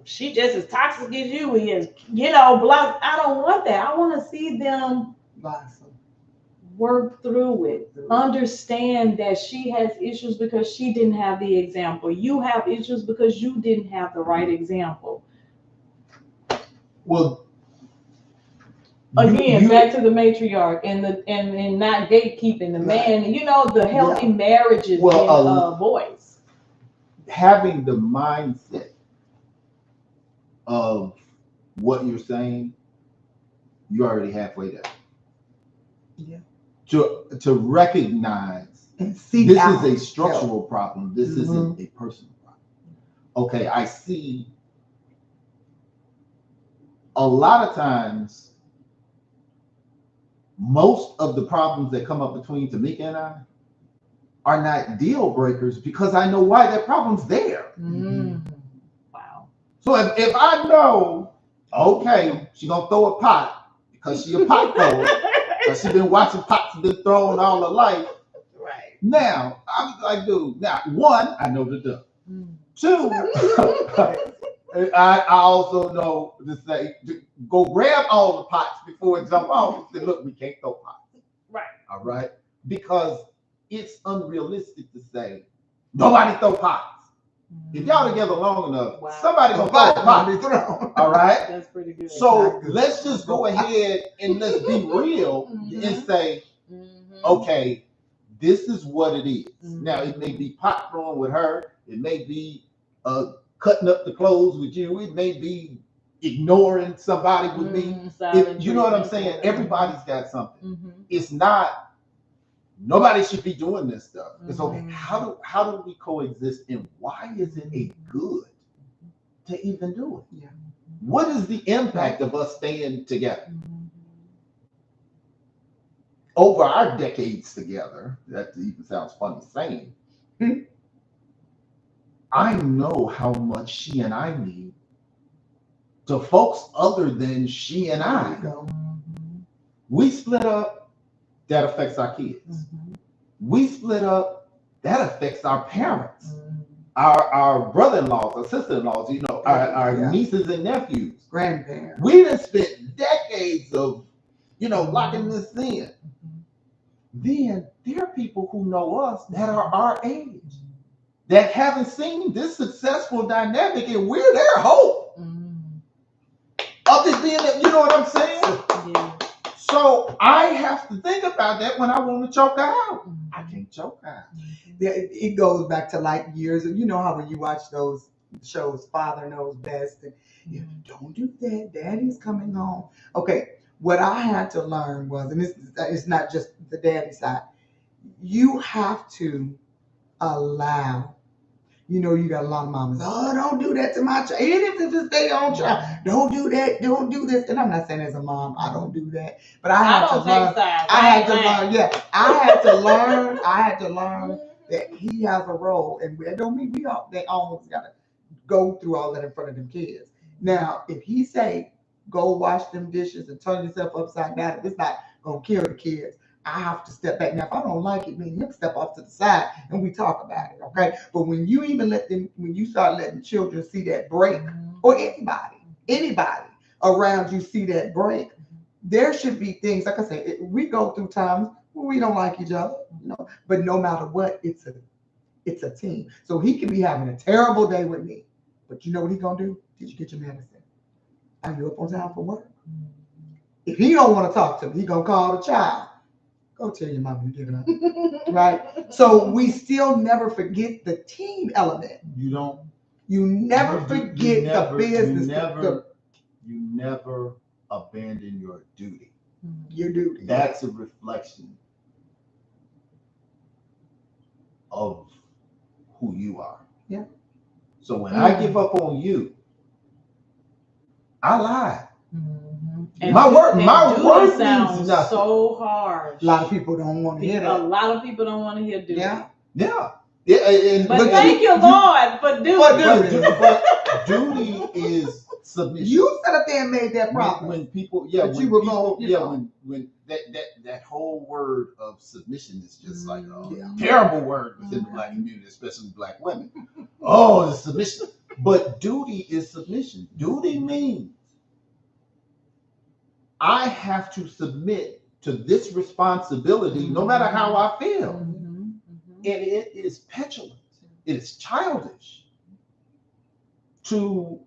she just as toxic as you is, blah. I don't want that. I want to see them work through it, understand that she has issues because she didn't have the example. You have issues because you didn't have the right example. Well, again, back to the matriarch and not gatekeeping the man. The healthy marriages in boys. Having the mindset of what you're saying, you're already halfway there. Yeah. To recognize and see this is a structural problem. This mm-hmm. isn't a personal problem. Okay, I see. A lot of times, most of the problems that come up between Tamika and I are not deal breakers because I know why that problem's there. Mm-hmm. Wow. So if I know, okay, she's gonna throw a pot because she a pot thrower, because she's been watching pots been thrown all her life. Right. Now, I'm like, dude, now, 1, I know the duck. 2, I also know to say, go grab all the pots before it jump off and say, look, we can't throw pots. Right. All right? Because it's unrealistic to say, nobody throw pots. If y'all together long enough, somebody gonna throw a pot. All right? That's pretty good. So let's just go ahead and let's be real and say, okay, this is what it is. Now, it may be pot throwing with her. It may be cutting up the clothes with you. It may be ignoring somebody with me. You know what I'm saying? Everybody's got something. It's not, nobody should be doing this stuff. It's okay. How do we coexist, and why is it a good to even do it? Yeah. What is the impact of us staying together? Over our decades together, that even sounds funny saying, I know how much she and I mean to folks other than she and I. We split up, that affects our kids. We split up, that affects our parents, our brother-in-laws, our sister-in-laws, our nieces and nephews, grandparents. We done spent decades of, locking this in. Then there are people who know us that are our age, that haven't seen this successful dynamic, and we're their hope of it being, you know what I'm saying? Yeah. So I have to think about that when I want to choke her out. I can't choke her out. It goes back to like years of, how when you watch those shows, Father Knows Best, and don't do that, Daddy's coming home. Okay, what I had to learn was, and it's not just the daddy side, you have to allow. You got a lot of mamas. Oh, don't do that to my child. Even if it's their own child, don't do that. Don't do this. And I'm not saying as a mom, I don't do that. But I had to learn. I had to learn that he has a role, and it don't mean they almost gotta go through all that in front of them kids. Now, if he say go wash them dishes and turn yourself upside down, it's not gonna kill the kids. I have to step back. Now, if I don't like it, me and him step off to the side and we talk about it, okay? But when you start letting children see that break, or anybody around you see that break, there should be things, like I said, we go through times where we don't like each other, but no matter what, it's a team. So he can be having a terrible day with me, but you know what he's gonna do? Did you get your medicine? Are you up on time for work? If he don't want to talk to me, he's gonna call the child. Go tell your mama to give it up. Right? So we still never forget the team element. You don't. You never forget the business. You never abandon your duty. Your duty. That's a reflection of who you are. Yeah. So when I give up on you, I lied. And My word sounds means nothing. so harsh. A lot of people don't want to hear that. A lot of people don't want to hear duty. Yeah. But thank you, Lord, for duty. But duty is submission. You sat up there and made that promise. When people, when that whole word of submission is just like a terrible word within the Black community, especially Black women. Oh, the submission. But duty is submission. Duty means I have to submit to this responsibility no matter how I feel. And it is petulant. It is childish to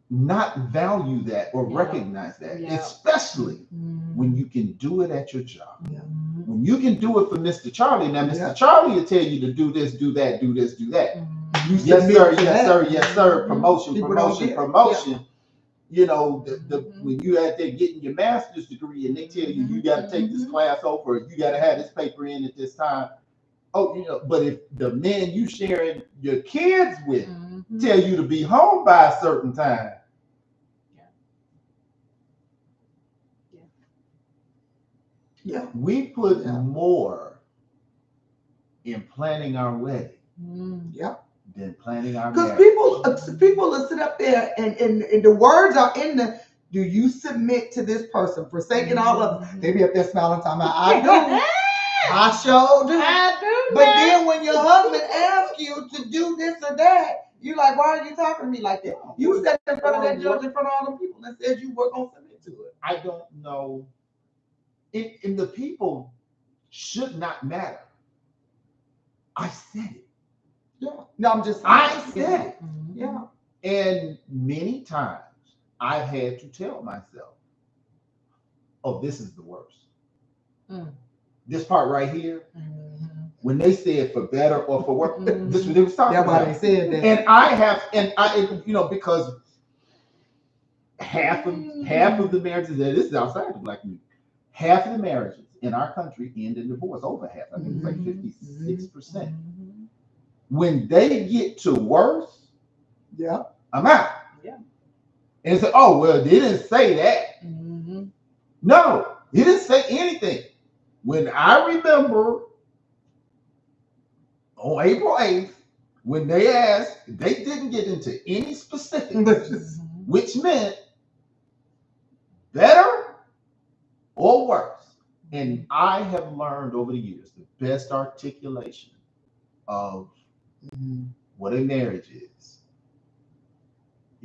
not value that or recognize that, especially when you can do it at your job. When you can do it for Mr. Charlie. Now, Mr. Charlie will tell you to do this, do that, do this, do that. Yes, sir, yes, sir, yes, sir. Promotion. You know, when you out there getting your master's degree and they tell you you got to take this class over, you got to have this paper in at this time. Oh, you know, but if the men you sharing your kids with tell you to be home by a certain time. Yeah. We put more in planning our wedding. Than planning our marriage. Because people will sit up there and the words are in the, do you submit to this person, forsaking all of them? They be up there smiling, talking about, I do. I sure do. But then when your husband asks you to do this or that, you like, why are you talking to me like that? You sat in front of that judge, in front of all the people, and said you were going to submit to it. I don't know. And the people should not matter. I said it. Yeah. No, I'm just. I said it. Yeah. And many times I've had to tell myself, "Oh, this is the worst." This part right here, when they said for better or for worse, this was they was talking about. That's why they said that. And you know, because half of the marriages that this is outside the Black community, half of the marriages in our country end in divorce. Over half. I think it's like 56%. When they get to worse, I'm out. And say, oh, well, they didn't say that. No, he didn't say anything. When I remember on April 8th, when they asked, they didn't get into any specifics, which meant better or worse. And I have learned over the years the best articulation of what a marriage is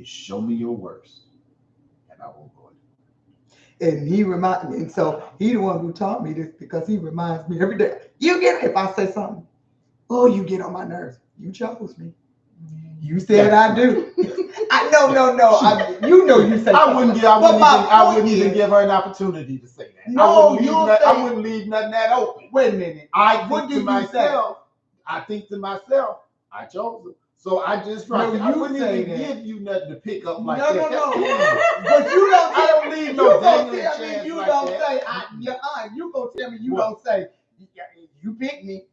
show me your worst, and I won't go into it. And he reminded me, and so he the one who taught me this because he reminds me every day. You get it if I say something. Oh, you get on my nerves. You chose me. You said I do. No. You know you say. I wouldn't even give her an opportunity to say that. No, I wouldn't leave nothing that open. Wait a minute. I think to myself, I chose her. So I just try. I wouldn't even give you nothing to pick up like that. No. But you don't. I don't leave no dangling chance you like don't that. say. You gonna tell me you don't say. You pick me.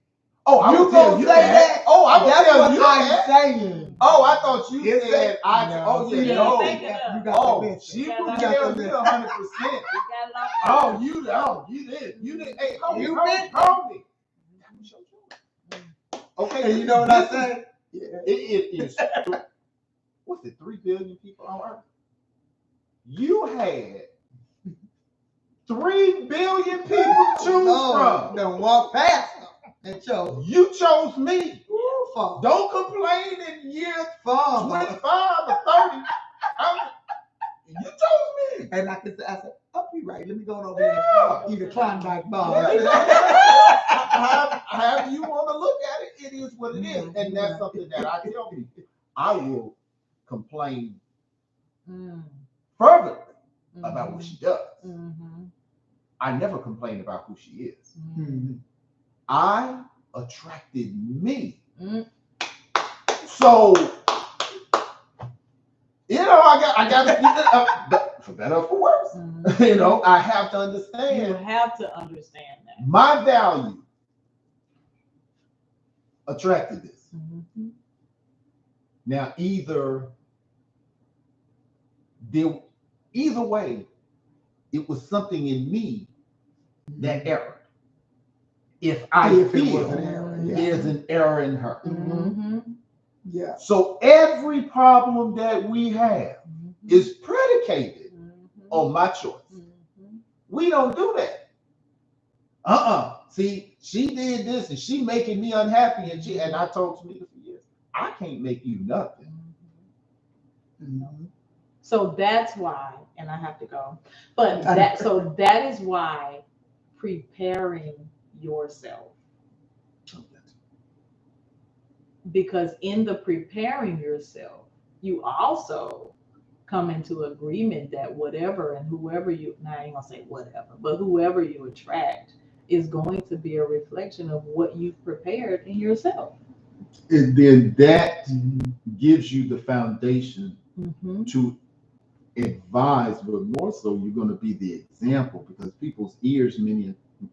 Oh, I you would tell you that. Oh, I would tell you that. Saying. Oh, I thought you said I. No, Oh, you no. You got Oh, the she would tell you 100%. Oh, you did. Hey, hold me. That was your choice. Okay, and you know what I say? Yeah. It is. What's it? 3 billion people on Earth. You had 3 billion people to choose from. Don't walk past them and chose. You chose me. Ooh, don't complain in years 25 or 30. You chose me. And I said, I'll be right. Let me go over here and eat a Klondike bar. However you want to look at it, it is what it is. And that's something that I tell people. I will complain fervently about what she does. Mm-hmm. I never complain about who she is. Mhm. I attracted me. Mm-hmm. So, I got but for better or for worse, Mm-hmm. I have to You understand have to understand that. my value attracted this. Mm-hmm. Now, either way, it was something in me that errored. If I If it was feel an error, yeah. there's an error in her. Mm-hmm. Yeah. So every problem that we have Mm-hmm. is predicated Mm-hmm. on my choice. Mm-hmm. We don't do that. See, she did this and she making me unhappy, and I told Tamika for years, I can't make you nothing. Mhm. So that's why, and I have to go, but that is why preparing yourself, because in the preparing yourself, you also come into agreement that whatever and whoever you, now I ain't gonna say whatever, but whoever you attract is going to be a reflection of what you've prepared in yourself. And then that gives you the foundation Mm-hmm. to advise, but more so, you're going to be the example, because people's ears,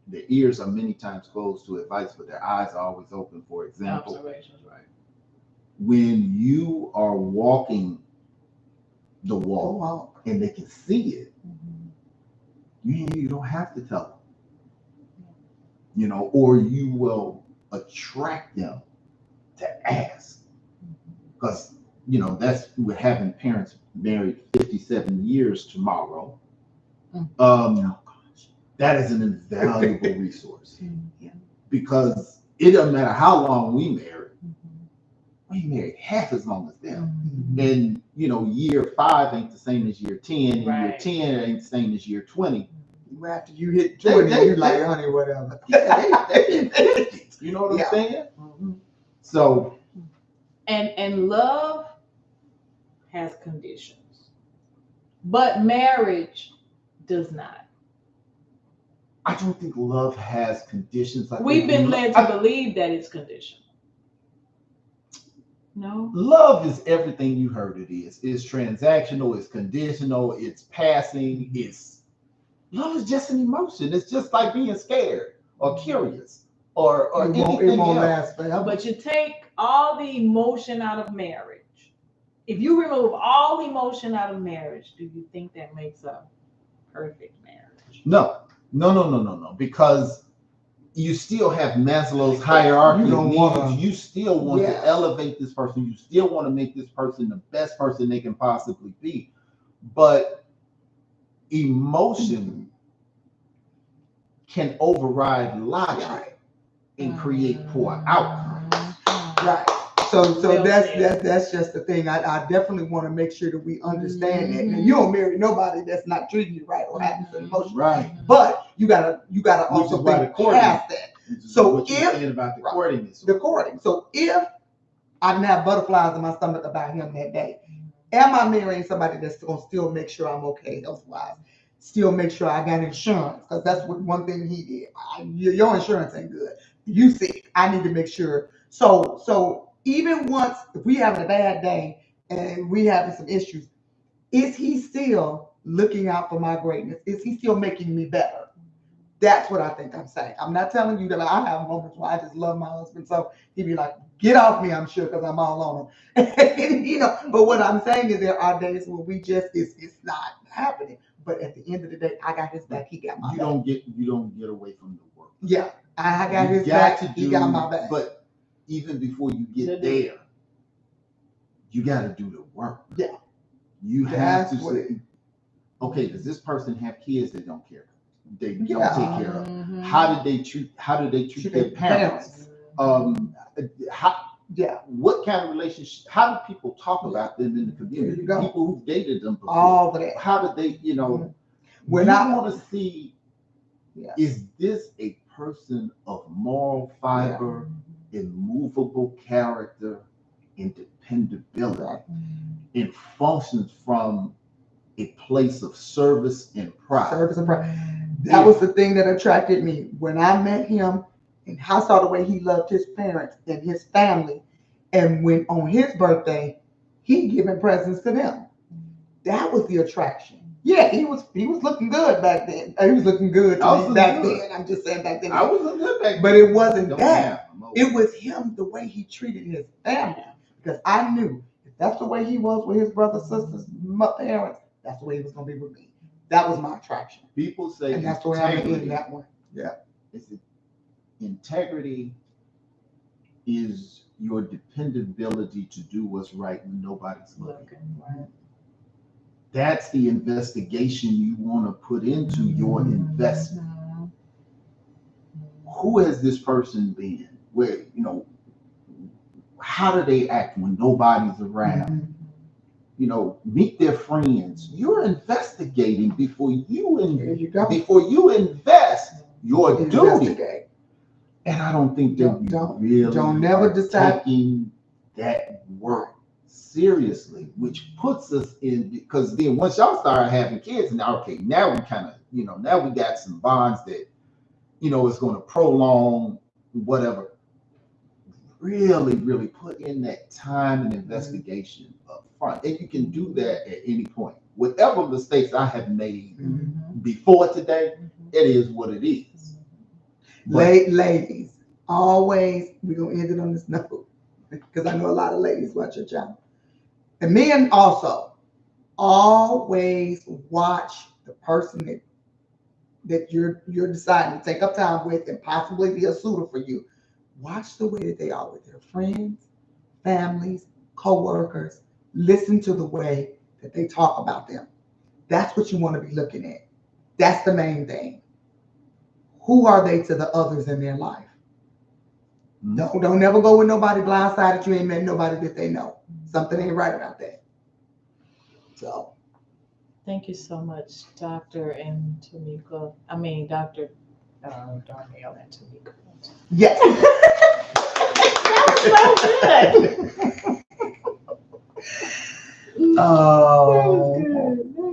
their ears are many times closed to advice, but their eyes are always open for example. Observations, right? When you are walking the walk and they can see it, you don't have to tell them, or you will attract them to ask, because that's with having parents married 57 years tomorrow. That is an invaluable resource, because it doesn't matter how long we married half as long as them. And year 5 ain't the same as year 10, and year 10 ain't the same as year 20. After you hit 20, you like, honey, whatever. They 50. You know what I'm saying? Mm-hmm. So, and love has conditions, but marriage does not. I don't think love has conditions. We've been led to believe that it's conditional. No. Love is everything you heard it is. It's transactional, it's conditional, it's passing, love is just an emotion. It's just like being scared or curious or anything it won't else. last forever. But you take all the emotion out of marriage. If you remove all emotion out of marriage, do you think that makes a perfect marriage? No. Because you still have Maslow's hierarchy of needs. You still want to elevate this person. You still want to make this person the best person they can possibly be. But emotion can override logic and create poor outcomes. Right. So that's just the thing. I definitely want to make sure that we understand that. And you don't marry nobody that's not treating you right or having some emotion. Right. But you gotta also think past that. So what you're saying about the courting is the courting. So if I didn't have butterflies in my stomach about him that day, am I marrying somebody that's gonna still make sure I'm okay health-wise? Still make sure I got insurance, because that's what one thing he did. Your insurance ain't good. You sick. I need to make sure. So even once, if we having a bad day and we having some issues, is he still looking out for my greatness? Is he still making me better? That's what I think I'm saying. I'm not telling you that I have moments where I just love my husband, so he'd be like, get off me, I'm sure, because I'm all on him. But what I'm saying is there are days where we just, it's not happening. But at the end of the day, I got his back, he got my back. You don't get away from the work. Yeah, I got his back, he got my back. But even before you get there, you got to do the work. Yeah. You have to say, okay, does this person have kids they don't care? They don't take care of. How did they treat their parents? What kind of relationship? How do people talk about them in the community? People who dated them before. All of that. How did they? When I want to see, is this a person of moral fiber, immovable character, and dependability, and functions from a place of service and pride. Service and pride. That was the thing that attracted me when I met him, and I saw the way he loved his parents and his family. And when on his birthday, he giving presents to them. That was the attraction. Yeah, he was looking good back then. He was looking good to me back then. I'm just saying back then. I was looking good back then. But it wasn't that. It was him, the way he treated his family. Because I knew if that's the way he was with his brothers, sisters, parents, that's the way he was going to be with me. That was my attraction. People say, and that's the way I'm in that one. Yeah. Integrity is your dependability to do what's right when nobody's looking. Right. That's the investigation you want to put into your investment. Who has this person been? Where, how do they act when nobody's around? Meet their friends. You're investigating before you invest your duty. And I don't think they're don't never decide taking that work seriously, which puts us in, because then once y'all start having kids, now we kind of, now we got some bonds that, it's going to prolong whatever. Really, really put in that time and investigation up front. And you can do that at any point. Whatever mistakes I have made before today, it is what it is. Ladies, always, we're going to end it on this note, because I know a lot of ladies watch your channel. And men also, always watch the person that you're deciding to take up time with and possibly be a suitor for you. Watch the way that they are with their friends, families, co-workers. Listen to the way that they talk about them. That's what you want to be looking at. That's the main thing. Who are they to the others in their life? Don't never go with nobody blindsided. You ain't met nobody that they know. Something ain't right about that. So. Thank you so much, Dr. and Tamika. Dr. Darnell and Tamika. Yes. That was so good. Oh. That was good.